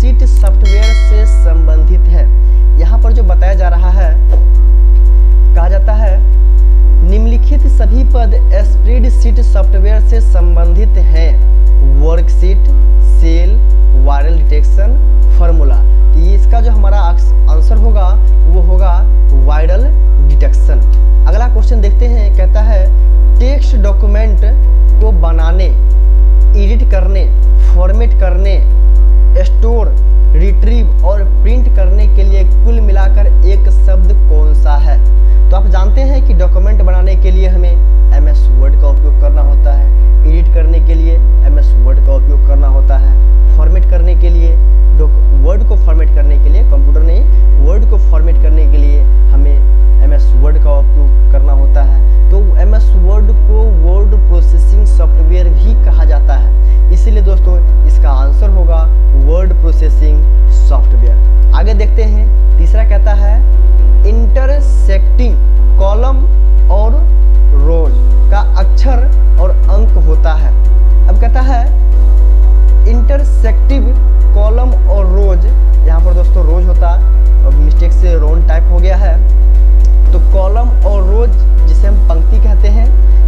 Worksheet software से संबंधित है। यहाँ पर जो बताया जा रहा है, कहा जाता है निम्नलिखित सभी पद स्प्रेडशीट सॉफ्टवेयर से संबंधित हैं। Worksheet, cell, viral detection, formula. इसका जो हमारा आंसर होगा वो होगा वायरल डिटेक्शन। अगला क्वेश्चन देखते हैं, कहता है टेक्स्ट डॉक्यूमेंट को बनाने, एडिट करने, फॉर्मेट करने, स्टोर, रिट्रीव और प्रिंट करने के लिए कुल मिलाकर एक शब्द कौन सा है। तो आप जानते हैं कि डॉक्यूमेंट बनाने के लिए हमें MS वर्ड का उपयोग करना होता है, एडिट करने के लिए MS वर्ड का उपयोग करना होता है, फॉर्मेट करने के लिए, वर्ड को फॉर्मेट करने के लिए, कंप्यूटर नहीं, वर्ड को फॉर्मेट करने के लिए हमें MS वर्ड का उपयोग करना होता है। तो MS वर्ड को वर्ड प्रोसेसिंग सॉफ्टवेयर भी कहा जाता है। इसीलिए दोस्तों इसका आंसर होगा वर्ड प्रोसेसिंग सॉफ्टवेयर। आगे देखते हैं, तीसरा कहता है इंटरसेक्टिंग कॉलम और रोज का अक्षर और अंक होता है। अब कहता है इंटरसेक्टिव कॉलम और रोज, यहाँ पर दोस्तों रोज होता, अब मिस्टेक से रोन टाइप हो गया है। तो कॉलम और रोज जिसे हम पंक्ति कहते हैं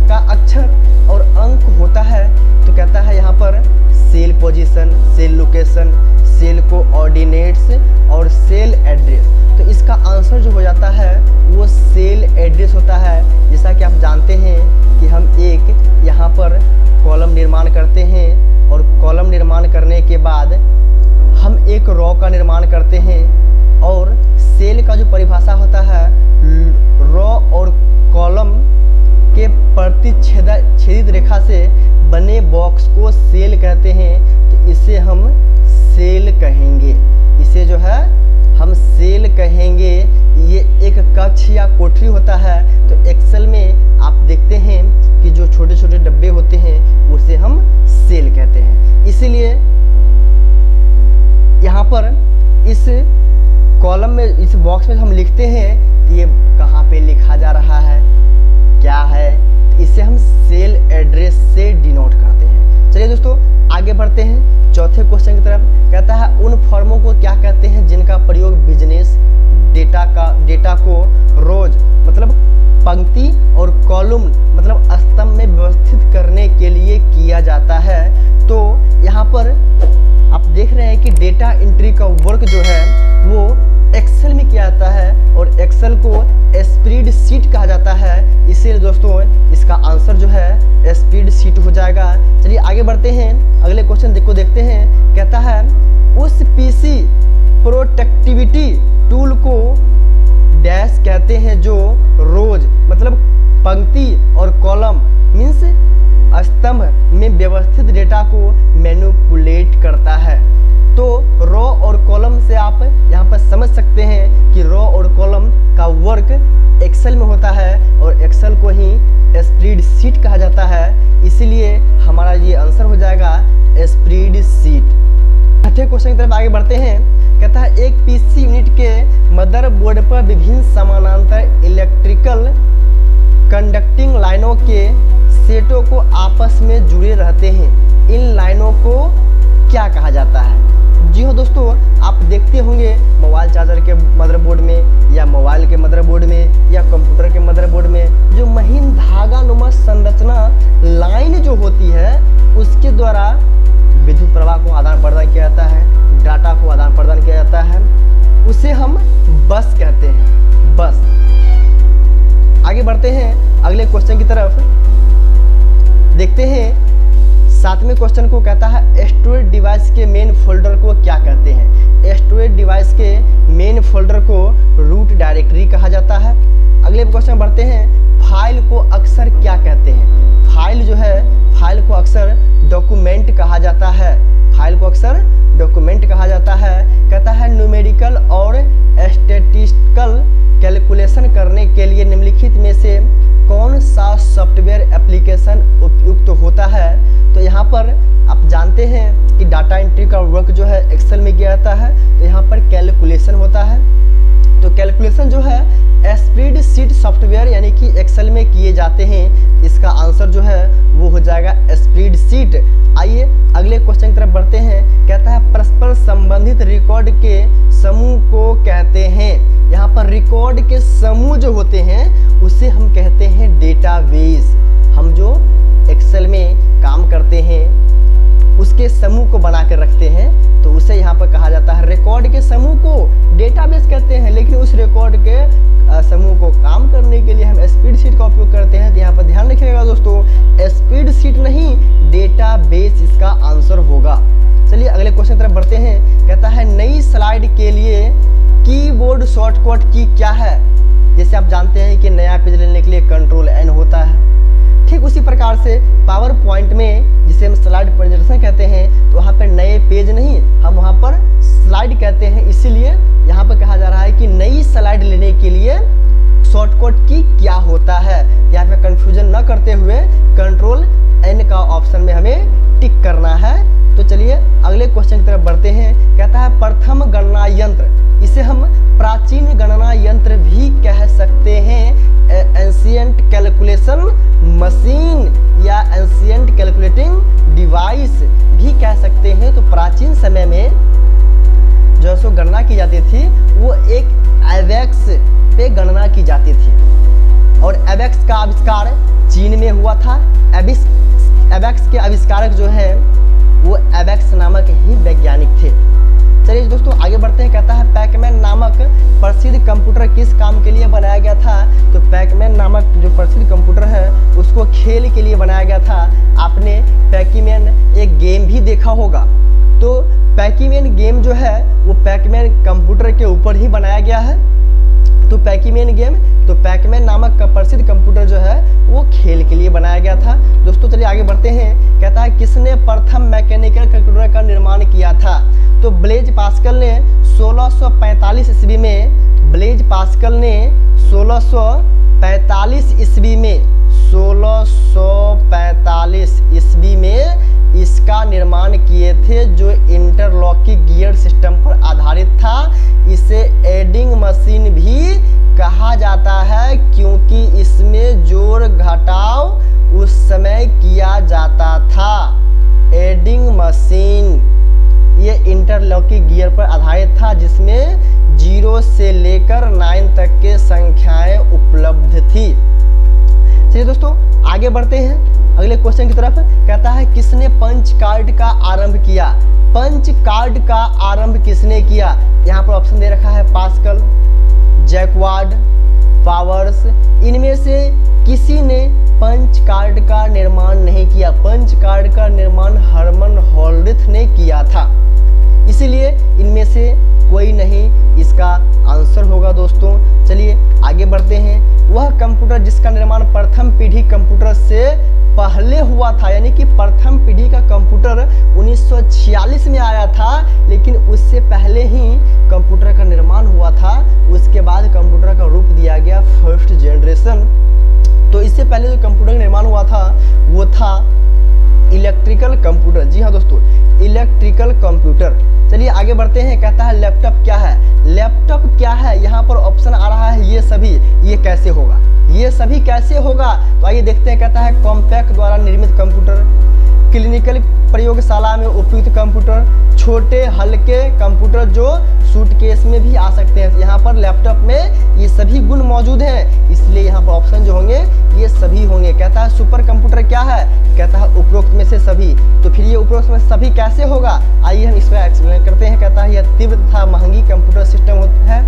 का अक्षर और अंक होता है। तो कहता है यहाँ पर cell position, cell location, cell coordinates और सेल एड्रेस। तो इसका आंसर जो हो जाता है वो सेल एड्रेस होता है। जैसा कि आप जानते हैं कि हम एक यहाँ पर कॉलम निर्माण करते हैं और कॉलम निर्माण करने के बाद हम एक रो का निर्माण करते हैं और सेल का जो परिभाषा होता है रो और कॉलम के प्रतिच्छेदित रेखा से बने बॉक्स को सेल कहते हैं। तो इसे हम सेल कहेंगे, इसे जो है हम सेल कहेंगे। ये एक कक्ष या कोठरी होता है। तो एक्सेल में आप देखते हैं कि जो छोटे छोटे डब्बे होते हैं उसे हम सेल कहते हैं। इसीलिए यहाँ पर इस कॉलम में, इस बॉक्स में हम लिखते हैं कि ये कहाँ पे लिखा जा रहा है, क्या है, तो इसे हम सेल एड्रेस से डिनोट करते हैं। चलिए दोस्तों आगे बढ़ते हैं चौथे क्वेश्चन की तरफ। कहता है उन फर्मों को क्या कहते हैं जिनका प्रयोग बिजनेस डेटा को रोज मतलब पंक्ति और कॉलम मतलब स्तंभ में व्यवस्थित करने के लिए किया जाता है। तो यहाँ पर आप देख रहे हैं कि डेटा एंट्री का वर्क जो है वो एक्सेल में किया जाता है और एक्सेल को स्प्रेडशीट कहा जाता है। इसीलिए दोस्तों इसका आंसर जो है स्प्रेडशीट हो जाएगा। चलिए आगे बढ़ते हैं, अगले क्वेश्चन को देखते हैं। कहता है उस पीसी प्रोडक्टिविटी टूल को डैश कहते हैं जो रोज मतलब पंक्ति और कॉलम मीन्स स्तंभ में व्यवस्थित डेटा को मैनिपुलेट करता है। तो रो और कॉलम से आप यहाँ पर समझ सकते हैं कि रो और कॉलम का वर्क एक्सेल में होता है और एक्सेल को ही स्प्रेडशीट कहा जाता है। इसीलिए हमारा ये आंसर हो जाएगा स्प्रेडशीट। छठे क्वेश्चन की तरफ आगे बढ़ते हैं। कहता है एक पीसी यूनिट के मदरबोर्ड पर विभिन्न समानांतर इलेक्ट्रिकल कंडक्टिंग लाइनों के सेटों को आपस में जुड़े रहते हैं। इन लाइनों को क्या कहा जाता है। जी हो दोस्तों, आप देखते होंगे मोबाइल चार्जर के मदरबोर्ड में या मोबाइल के मदरबोर्ड में या कंप्यूटर के मदरबोर्ड में जो महीन धागा नुमा संरचना लाइन जो होती है उसके द्वारा विद्युत प्रवाह को आदान प्रदान किया जाता है, डाटा को आदान प्रदान किया जाता है, उसे हम बस कहते हैं, बस। आगे बढ़ते हैं अगले क्वेश्चन की तरफ, देखते हैं सातवें क्वेश्चन को। कहता है स्टोरेज डिवाइस के मेन फोल्डर को क्या कहते हैं। स्टोरेज डिवाइस के मेन फोल्डर को रूट डायरेक्टरी कहा जाता है। अगले क्वेश्चन बढ़ते हैं, फाइल को अक्सर क्या कहते हैं। फाइल जो है, फाइल को अक्सर डॉक्यूमेंट कहा जाता है, फाइल को अक्सर डॉक्यूमेंट कहा जाता है। कहता है न्यूमेरिकल और स्टैटिस्टिकल कैलकुलेशन करने के लिए निम्नलिखित में से कौन सा सॉफ्टवेयर एप्लीकेशन उपयुक्त होता है। तो यहाँ पर आप जानते हैं कि डाटा एंट्री का वर्क जो है एक्सेल में किया जाता है, तो यहाँ पर कैलकुलेशन होता है। तो कैलकुलेशन जो है स्प्रेडशीट सॉफ्टवेयर यानी कि एक्सेल में किए जाते हैं। इसका आंसर जो है वो हो जाएगा स्प्रेडशीट। आइए अगले क्वेश्चन की तरफ बढ़ते हैं। कहता है परस्पर संबंध संबंधित रिकॉर्ड के समूह को कहते हैं। यहाँ पर रिकॉर्ड के समूह जो होते हैं उसे हम कहते हैं डेटाबेस। हम जो एक्सेल में काम करते हैं उसके समूह को बना कर रखते हैं तो उसे यहाँ पर कहा जाता है, रिकॉर्ड के समूह को डेटाबेस कहते हैं। लेकिन उस रिकॉर्ड के समूह को काम करने के लिए हम स्प्रेडशीट का उपयोग करते हैं। तो यहाँ पर ध्यान रखिएगा दोस्तों, स्प्रेडशीट नहीं डेटाबेस इसका आंसर होगा। चलिए अगले क्वेश्चन की तरफ बढ़ते हैं। कहता है नई स्लाइड के लिए कीबोर्ड शॉर्टकट की क्या है। जैसे आप जानते हैं कि नया पेज लेने के लिए Ctrl+N होता है, ठीक उसी प्रकार से पावर पॉइंट में जिसे हम स्लाइड प्रेजेंटेशन कहते हैं तो वहाँ पर नए पेज नहीं, हम वहाँ पर स्लाइड कहते हैं। इसीलिए यहाँ पर कहा जा रहा है कि नई स्लाइड लेने के लिए शॉर्टकट की क्या होता है। यहाँ पे कंफ्यूजन न करते हुए Ctrl+N का ऑप्शन में हमें टिक करना है। तो चलिए अगले क्वेश्चन की तरफ बढ़ते हैं। कहता है प्रथम गणना यंत्र, इसे हम प्राचीन गणना यंत्र भी कह सकते हैं, एंशिएंट कैलकुलेशन मशीन या एंशिएंट कैलकुलेटिंग डिवाइस भी कह सकते हैं। तो प्राचीन समय में जो सो गणना की जाती थी वो एक एबेक्स पे गणना की जाती थी और एबेक्स का आविष्कार चीन में हुआ था। एबेक्स के आविष्कारक जो है वो एबेक्स नामक ही वैज्ञानिक थे। चलिए दोस्तों आगे बढ़ते हैं। कहता है पैकमैन नामक प्रसिद्ध कंप्यूटर किस काम के लिए बनाया गया था। तो पैकमैन नामक जो प्रसिद्ध कंप्यूटर है उसको खेल के लिए बनाया गया था। आपने पैकीमैन एक गेम भी देखा होगा, तो पैकीमैन गेम जो है वो पैकमैन कंप्यूटर के ऊपर ही बनाया गया है। तो पैकीमैन गेम, तो पैकमैन नामक का प्रसिद्ध कंप्यूटर जो है वो खेल के लिए बनाया गया था। दोस्तों चलिए आगे बढ़ते हैं। कहता है किसने प्रथम मैकेनिकल कैलकुलेटर का निर्माण किया था। तो ब्लेज पास्कल ने 1645 ईस्वी में, ब्लेज पास्कल ने 1645 ईस्वी में 1645 ईस्वी में इसका निर्माण किए थे, जो इंटरलॉकिंग गियर सिस्टम पर आधारित था। इसे एडिंग मशीन भी कहा जाता है क्योंकि इसमें जोड़ घटाव उस समय किया जाता था। एडिंग मशीन ये इंटरलॉकिंग गियर पर आधारित था जिसमें 0 से लेकर 9 तक के संख्याएं उपलब्ध थी। चलिए दोस्तों आगे बढ़ते हैं अगले क्वेश्चन की तरफ। कहता है किसने पंच कार्ड का आरंभ किया। पंच कार्ड का आरंभ किसने किया। यहाँ पर ऑप्शन दे रखा है पास्कल, जैकवार्ड, पावर्स। इनमें से किसी ने पंच कार्ड का निर्माण नहीं किया। पंच कार्ड का निर्माण हरमन होल्डिथ ने किया था, इसीलिए इनमें से कोई नहीं इसका आंसर होगा। दोस्तों चलिए आगे बढ़ते हैं। वह कंप्यूटर जिसका निर्माण प्रथम पीढ़ी कंप्यूटर से पहले हुआ था, यानी कि प्रथम पीढ़ी का कंप्यूटर 1946 में आया था, लेकिन उससे पहले ही कंप्यूटर का निर्माण हुआ था। उसके बाद कंप्यूटर का रूप दिया गया फर्स्ट जनरेशन। तो इससे पहले जो कंप्यूटर का निर्माण हुआ था वो था इलेक्ट्रिकल कंप्यूटर। जी हाँ दोस्तों, इलेक्ट्रिकल कंप्यूटर। चलिए आगे बढ़ते हैं। कहता है लैपटॉप क्या है। लैपटॉप क्या है, यहाँ पर ऑप्शन आ रहा है ये सभी। ये कैसे होगा, ये सभी कैसे होगा, तो आइए देखते हैं। कहता है कॉम्पैक्ट द्वारा निर्मित कंप्यूटर, क्लिनिकल प्रयोगशाला में उपयुक्त कंप्यूटर, छोटे हल्के कंप्यूटर जो सूटकेस में भी आ सकते हैं। यहाँ पर लैपटॉप में ये सभी गुण मौजूद हैं, इसलिए यहाँ पर ऑप्शन जो होंगे ये सभी होंगे। कहता है सुपर कंप्यूटर क्या है। कहता है उपरोक्त में से सभी। तो फिर ये उपरोक्त में सभी कैसे होगा, आइए हम इस पर एक्सप्लेन करते हैं। कहता है यह तीव्र तथा महंगी कंप्यूटर सिस्टम होता है,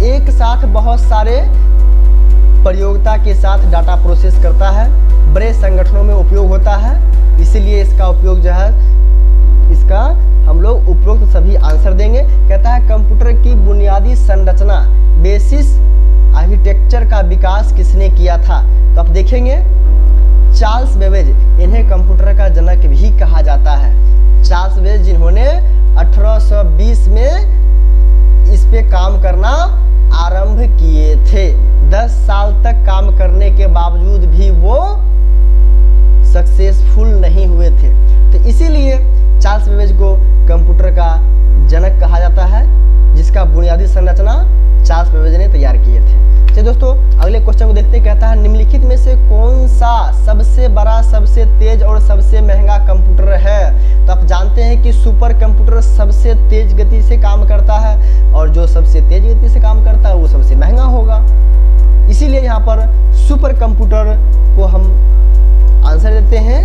एक साथ बहुत सारे प्रयोगता के साथ डाटा प्रोसेस करता है, बड़े संगठनों में उपयोग होता है, इसीलिए इसका उपयोग जो है, इसका हम लोग उपरोक्त सभी आंसर देंगे। कहता है कंप्यूटर की बुनियादी संरचना, बेसिस आर्किटेक्चर का विकास किसने किया था। तो आप देखेंगे चार्ल्स बेबेज, इन्हें कंप्यूटर का जनक भी कहा जाता है। चार्ल्स बेबेज जिन्होंने 1820 में इस पे काम करना आरंभ किए थे। 10 साल तक काम करने के बावजूद भी वो सक्सेसफुल नहीं हुए थे। तो इसीलिए चार्ल्स बेबेज को कंप्यूटर का जनक कहा जाता है, जिसका बुनियादी संरचना चार्ल्स बेबेज ने तैयार किए थे। चलिए दोस्तों अगले क्वेश्चन को देखते हैं। कहता है निम्नलिखित में से कौन सा सा सबसे बड़ा, सबसे तेज और सबसे महंगा कंप्यूटर है? तो आप जानते हैं कि सुपर कंप्यूटर सबसे तेज गति से काम करता है और जो सबसे तेज गति से काम करता है वो सबसे महंगा होगा। इसीलिए यहाँ पर सुपर कंप्यूटर को हम आंसर देते हैं।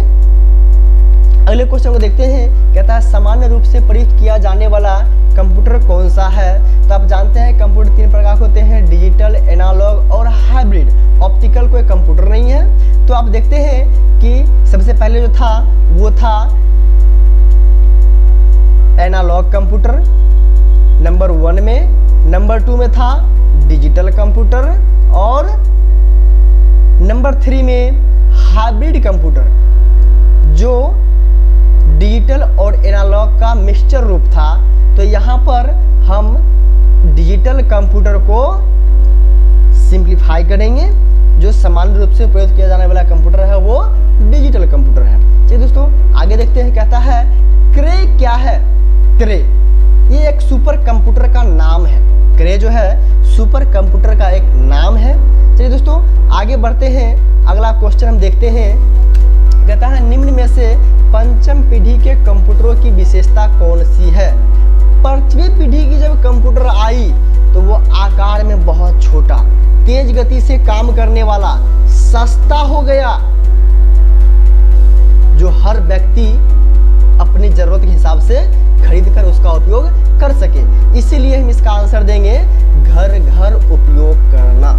अगले क्वेश्चन को देखते हैं। कहता है सामान्य रूप से प्रयुक्त किया जाने वाला कंप्यूटर कौन सा है? तो आप जानते हैं कंप्यूटर 3 प्रकार के होते हैं, डिजिटल, एनालॉग और हाइब्रिड। ऑप्टिकल कोई कंप्यूटर नहीं है। तो आप देखते हैं कि सबसे पहले जो था वो था एनालॉग कंप्यूटर नंबर 1 में, नंबर 2 में था डिजिटल कंप्यूटर और नंबर 3 में हाइब्रिड कंप्यूटर जो डिजिटल और एनालॉग का मिक्सचर रूप था। तो यहाँ पर हम डिजिटल कंप्यूटर को सिंप्लीफाई करेंगे। जो सामान्य रूप से प्रयोग किया जाने वाला कंप्यूटर है वो डिजिटल कंप्यूटर है। चलिए दोस्तों आगे देखते हैं। कहता है क्रे क्या है? क्रे ये एक सुपर कंप्यूटर का नाम है। क्रे जो है सुपर कंप्यूटर का एक नाम है। चलिए दोस्तों आगे बढ़ते हैं। अगला क्वेश्चन हम देखते हैं। कहता है निम्न में से पंचम पीढ़ी के कंप्यूटरों की विशेषता कौन सी है? पांचवी पीढ़ी की जब कंप्यूटर आई तो वो आकार में बहुत छोटा, तेज गति से काम करने वाला, सस्ता हो गया, जो हर व्यक्ति अपनी जरूरत के हिसाब से खरीद कर उसका उपयोग कर सके। इसीलिए हम इसका आंसर देंगे घर घर उपयोग करना।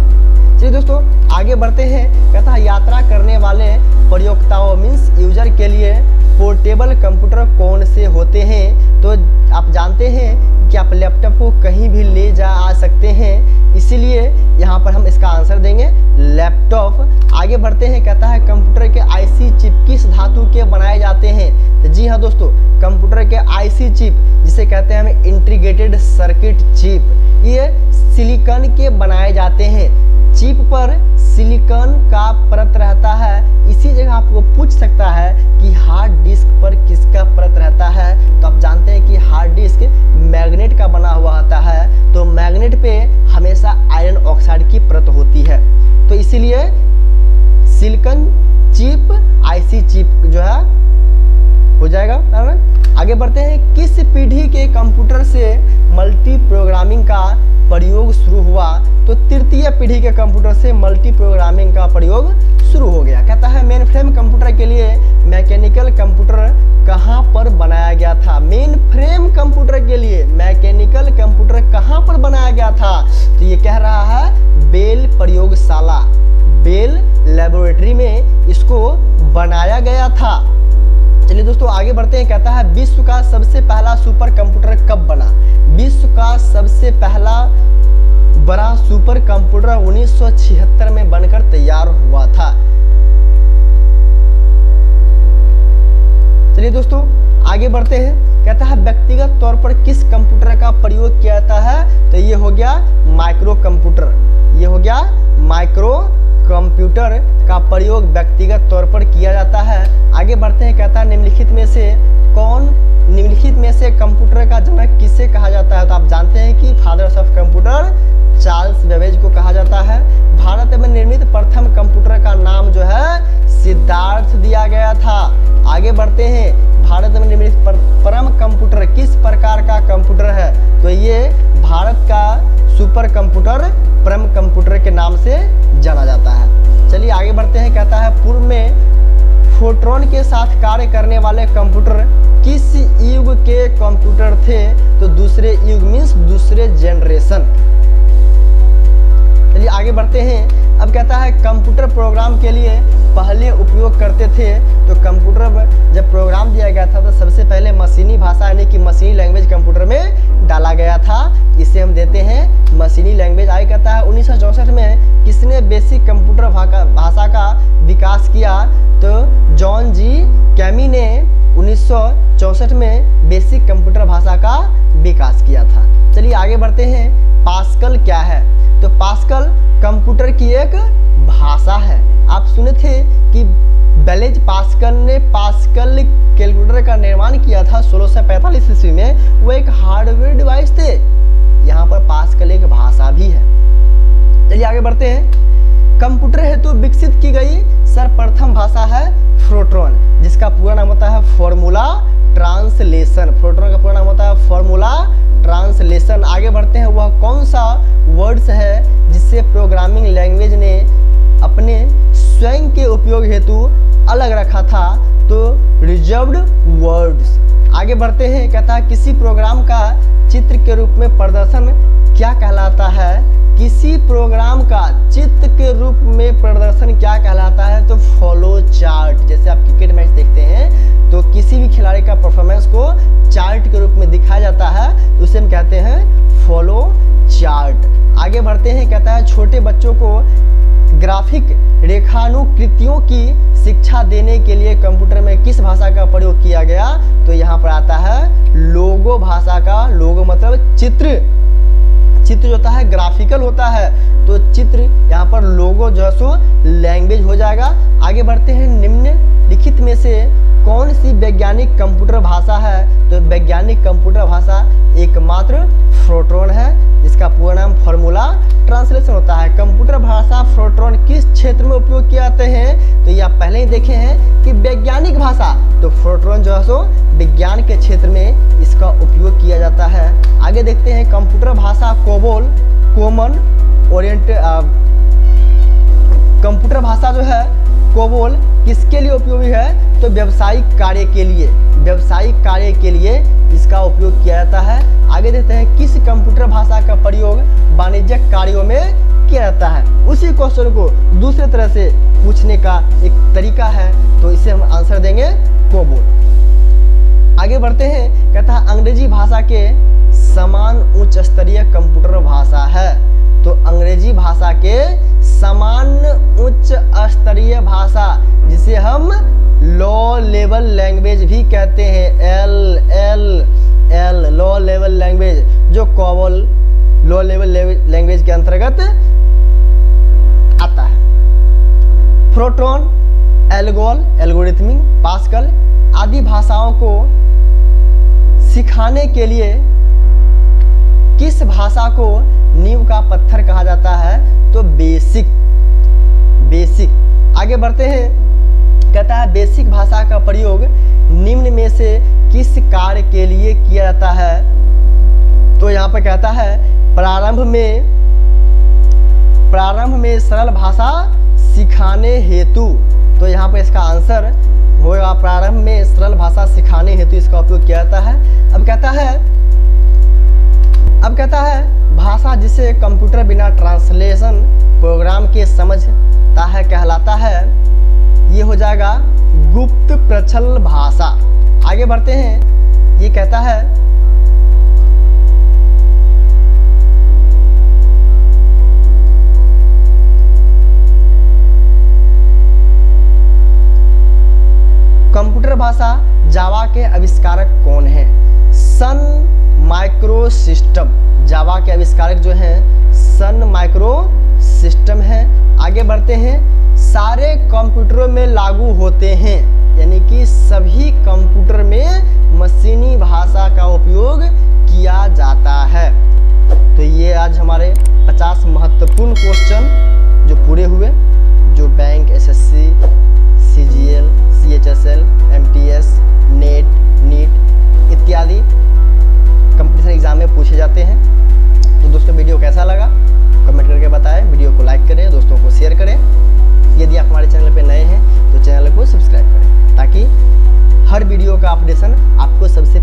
चलिए दोस्तों आगे बढ़ते हैं। कहता है यात्रा करने वाले प्रयोक्ताओं मीन्स यूजर के लिए पोर्टेबल कंप्यूटर कौन से होते हैं? तो आप जानते हैं कि आप लैपटॉप को कहीं भी ले जा आ सकते हैं, इसीलिए यहाँ पर हम इसका आंसर देंगे लैपटॉप। आगे बढ़ते हैं। कहता है कंप्यूटर के आईसी चिप किस धातु के बनाए जाते हैं? तो जी हाँ दोस्तों, कंप्यूटर के आईसी चिप जिसे कहते हैं हम इंटीग्रेटेड सर्किट चिप, ये सिलिकॉन के बनाए जाते हैं। चिप पर सिलिकॉन का परत रहता है। इसी जगह आपको पूछ सकता है कि हार्ड डिस्क पर किसका परत रहता है? तो आप जानते हैं कि हार्ड डिस्क मैग्नेट का बना हुआ होता है, तो मैग्नेट पे हमेशा आयरन ऑक्साइड की परत होती है। तो इसीलिए सिलिकॉन चिप आईसी चिप जो है हो जाएगा। आगे बढ़ते हैं। किस पीढ़ी के कंप्यूटर से मल्टी प्रोग्रामिंग का प्रयोग शुरू हुआ? तो तृतीय पीढ़ी के कंप्यूटर से मल्टी प्रोग्रामिंग का प्रयोग शुरू हो गया। कहता है मेन फ्रेम कंप्यूटर के लिए मैकेनिकल कंप्यूटर कहाँ पर बनाया गया था? मेन फ्रेम कंप्यूटर के लिए मैकेनिकल कंप्यूटर कहाँ पर बनाया गया था? तो ये कह रहा है बेल प्रयोगशाला, बेल लेबोरेटरी में इसको बनाया गया था। चलिए दोस्तों आगे बढ़ते हैं। कहता है विश्व का सबसे पहला सुपर कंप्यूटर कब बना? विश्व का सबसे पहला बड़ा सुपर कंप्यूटर 1976 में बनकर तैयार हुआ था। चलिए दोस्तों आगे बढ़ते हैं। कहता है व्यक्तिगत तौर पर किस कंप्यूटर का प्रयोग किया जाता है? तो ये हो गया माइक्रो कंप्यूटर, ये हो गया माइक्रो कंप्यूटर का प्रयोग व्यक्तिगत तौर पर किया जाता है। आगे बढ़ते हैं। कहता है निम्नलिखित में से कंप्यूटर का जनक किसे कहा जाता है? तो आप जानते हैं कि fathers of computer Charles Babbage को कहा जाता है। भारत में निर्मित प्रथम कंप्यूटर का नाम जो है सिद्धार्थ दिया गया था। आगे बढ़ते हैं। भारत में निर्मित परम कंप्यूटर किस प्रकार का कंप्यूटर है? तो ये भारत का सुपर कंप्यूटर परम कंप्यूटर के नाम से जाना जाता है। चलिए आगे बढ़ते हैं। कहता है पूर्व में फोटोन के साथ कार्य करने वाले कंप्यूटर किस युग के कंप्यूटर थे? तो दूसरे युग मीन्स दूसरे जनरेशन। चलिए आगे बढ़ते हैं। अब कहता है कंप्यूटर प्रोग्राम के लिए पहले उपयोग करते थे। तो कंप्यूटर जब प्रोग्राम दिया गया था तो सबसे पहले मशीनी भाषा यानी कि मशीनी लैंग्वेज कंप्यूटर में डाला गया था। इसे हम देते हैं मशीनी लैंग्वेज। आगे कहता है 1964 में किसने बेसिक कंप्यूटर भाषा का विकास किया? तो जॉन जी कैमी ने 1964 में बेसिक कंप्यूटर भाषा का विकास किया था। चलिए आगे बढ़ते हैं। पास्कल क्या है? तो पास्कल कंप्यूटर की एक भाषा है। आप सुने थे कि ब्लेज पास्कल ने पास्कल कैलकुलेटर का निर्माण किया था 1645 ईस्वी में। वो एक हार्डवेयर डिवाइस थे। यहाँ पर पास्कल एक भाषा भी है। चलिए आगे बढ़ते हैं। कंप्यूटर हेतु विकसित की गई सर्वप्रथम भाषा है फोर्ट्रॉन, जिसका पूरा नाम होता है फॉर्मूला ट्रांसलेशन। फोर्ट्रॉन का पूरा नाम होता है फॉर्मूला ट्रांसलेशन। आगे बढ़ते हैं, वह कौन सा वर्ड्स है जिससे प्रोग्रामिंग लैंग्वेज ने अपने स्वयं के उपयोग हेतु अलग रखा था? तो रिजर्व्ड वर्ड्स। आगे बढ़ते हैं, कहता है किसी प्रोग्राम का चित्र के रूप में प्रदर्शन क्या कहलाता है? किसी प्रोग्राम का चित्र के रूप में प्रदर्शन क्या कहलाता है? तो फॉलो चार्ट। जैसे आप क्रिकेट मैच देखते हैं तो किसी भी खिलाड़ी का परफॉर्मेंस को चार्ट के रूप में दिखाया जाता है, उसे हम कहते हैं फॉलो चार्ट। आगे बढ़ते हैं, कहता है छोटे बच्चों को ग्राफिक रेखानुकृतियों की शिक्षा देने के लिए कंप्यूटर में किस भाषा का प्रयोग किया गया? तो यहाँ पर आता है लोगो भाषा का। लोगो मतलब चित्र, चित्र जो होता है ग्राफिकल होता है, तो चित्र यहाँ पर लोगो जो है सो लैंग्वेज हो जाएगा। आगे बढ़ते हैं, निम्नलिखित में से कौन सी वैज्ञानिक कंप्यूटर भाषा है? तो वैज्ञानिक कंप्यूटर भाषा एकमात्र फोर्ट्रॉन है, जिसका पूरा नाम फॉर्मूला ट्रांसलेशन होता है। कंप्यूटर भाषा फोर्ट्रॉन किस क्षेत्र में उपयोग किए जाते हैं? तो ये आप पहले ही देखे हैं कि वैज्ञानिक भाषा, तो फोर्ट्रॉन जो है सो विज्ञान के क्षेत्र में इसका उपयोग किया जाता है। आगे देखते हैं, कंप्यूटर भाषा कोबोल कॉमन ओरिएंटेड कंप्यूटर भाषा जो है कोबोल किसके लिए उपयोगी है? तो व्यावसायिक कार्य के लिए, व्यावसायिक कार्य के लिए इसका उपयोग किया जाता है। आगे देखते हैं, किस कंप्यूटर भाषा का प्रयोग वाणिज्यिक कार्यों में किया जाता है? उसी क्वेश्चन को दूसरे तरह से पूछने का एक तरीका है, तो इसे हम आंसर देंगे कोबोल। आगे बढ़ते हैं, कहता है अंग्रेजी भाषा के समान उच्च स्तरीय कंप्यूटर भाषा है। तो अंग्रेजी भाषा के समान उच्च स्तरीय भाषा, जिसे हम लो लेवल लैंग्वेज भी कहते हैं, एल लो लेवल लैंग्वेज, जो कोबोल लो लेवल लैंग्वेज के अंतर्गत आता है। फोर्ट्रॉन, एल्गोल एल्गोरिथमिक, पास्कल आदि भाषाओं को सिखाने के लिए किस भाषा को नींव का पत्थर कहा जाता है? तो बेसिक। आगे बढ़ते हैं, कहता है बेसिक भाषा का प्रयोग निम्न में से किस कार्य के लिए किया जाता है? तो यहाँ पर कहता है प्रारंभ में सरल भाषा सिखाने हेतु। तो यहाँ पर इसका आंसर होगा प्रारंभ में सरल भाषा सिखाने हेतु इसका उपयोग किया जाता है। अब कहता है भाषा जिसे कंप्यूटर बिना ट्रांसलेशन प्रोग्राम के समझता है कहलाता है, ये हो जाएगा गुप्त प्रच्छल भाषा। आगे बढ़ते हैं, ये कहता है कंप्यूटर भाषा जावा के आविष्कारक कौन है? सन माइक्रोसिस्टम। जावा के आविष्कारक जो हैं सन माइक्रोसिस्टम है। आगे बढ़ते हैं, सारे कंप्यूटरों में लागू होते हैं, यानी कि सभी कंप्यूटर में मशीनी भाषा का उपयोग किया जाता है। तो ये आज हमारे 50 महत्वपूर्ण क्वेश्चन जो पूरे हुए, जो bank, SSC, CGL, CHSL, MTS, NET, NEET इत्यादि कंपटीशन एग्जाम में पूछे जाते हैं। तो दोस्तों वीडियो कैसा लगा कमेंट करके बताएं, वीडियो को लाइक करें, दोस्तों को शेयर करें। यदि आप हमारे चैनल पर नए हैं तो चैनल को सब्सक्राइब करें, ताकि हर वीडियो का अपडेशन आपको सबसे